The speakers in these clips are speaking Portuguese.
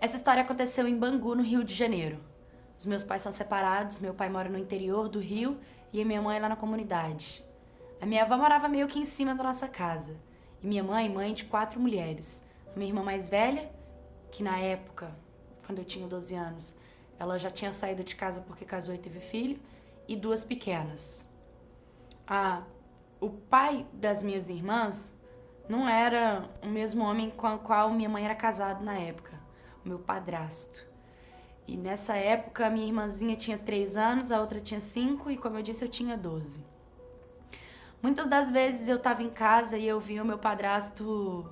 Essa história aconteceu em Bangu, no Rio de Janeiro. Os meus pais são separados, meu pai mora no interior do Rio e a minha mãe lá na comunidade. A minha avó morava meio que em cima da nossa casa. E minha mãe de 4 mulheres. A minha irmã mais velha, que na época, quando eu tinha 12 anos, ela já tinha saído de casa porque casou e teve filho, e 2 pequenas. O pai das minhas irmãs não era o mesmo homem com o qual minha mãe era casada na época, o meu padrasto. E nessa época a minha irmãzinha tinha 3 anos, a outra tinha 5 e, como eu disse, eu tinha 12. Muitas das vezes eu estava em casa e eu via o meu padrasto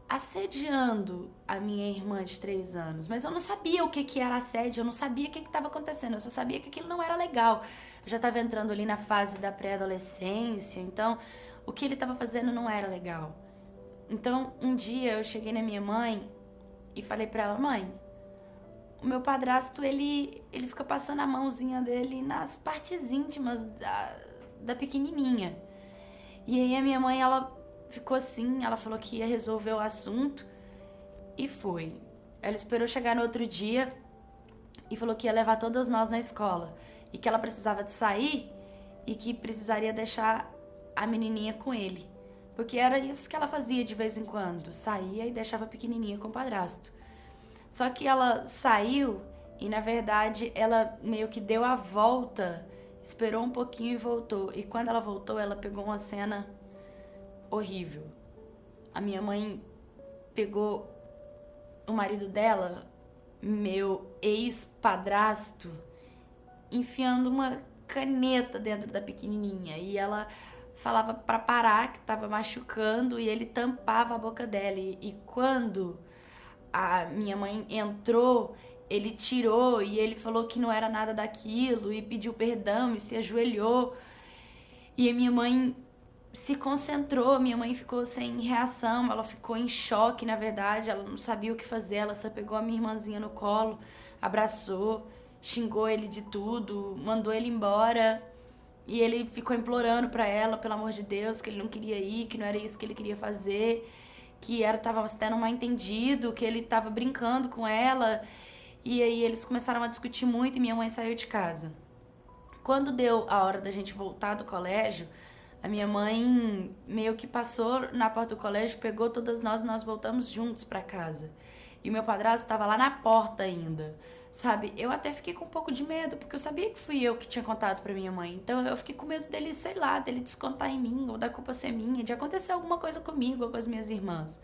assediando a minha irmã de 3 anos, mas eu não sabia o que era assédio, eu não sabia o que estava acontecendo, eu só sabia que aquilo não era legal. Eu já estava entrando ali na fase da pré-adolescência, então o que ele estava fazendo não era legal. Então um dia eu cheguei na minha mãe e falei pra ela: mãe, o meu padrasto ele fica passando a mãozinha dele nas partes íntimas da pequenininha. E aí a minha mãe, ela ficou assim, ela falou que ia resolver o assunto e foi. Ela esperou chegar no outro dia e falou que ia levar todas nós na escola e que ela precisava de sair e que precisaria deixar a menininha com ele. Porque era isso que ela fazia de vez em quando, saía e deixava a pequenininha com o padrasto. Só que ela saiu e, na verdade, ela meio que deu a volta, esperou um pouquinho e voltou. E quando ela voltou, ela pegou uma cena horrível. A minha mãe pegou o marido dela, meu ex-padrasto, enfiando uma caneta dentro da pequenininha. E ela falava pra parar, que tava machucando, e ele tampava a boca dela. E quando a minha mãe entrou, ele tirou e ele falou que não era nada daquilo e pediu perdão e se ajoelhou. E a minha mãe se concentrou, minha mãe ficou sem reação, ela ficou em choque, na verdade, ela não sabia o que fazer, ela só pegou a minha irmãzinha no colo, abraçou, xingou ele de tudo, mandou ele embora. E ele ficou implorando pra ela, pelo amor de Deus, que ele não queria ir, que não era isso que ele queria fazer, que tava tendo um mal entendido, que ele tava brincando com ela. E aí eles começaram a discutir muito e minha mãe saiu de casa. Quando deu a hora da gente voltar do colégio, a minha mãe meio que passou na porta do colégio, pegou todas nós e nós voltamos juntos pra casa. E o meu padrasto estava lá na porta ainda, sabe? Eu até fiquei com um pouco de medo, porque eu sabia que fui eu que tinha contado pra minha mãe. Então eu fiquei com medo dele, sei lá, dele descontar em mim, ou da culpa ser minha, de acontecer alguma coisa comigo ou com as minhas irmãs.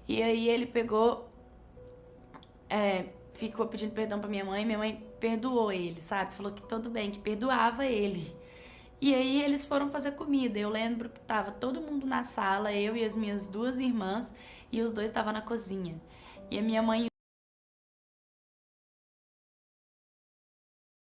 E aí ele pegou, ficou pedindo perdão pra minha mãe perdoou ele, sabe? Falou que tudo bem, que perdoava ele. E aí eles foram fazer comida. Eu lembro que tava todo mundo na sala, eu e as minhas 2 irmãs, e os 2 estavam na cozinha. E a minha mãe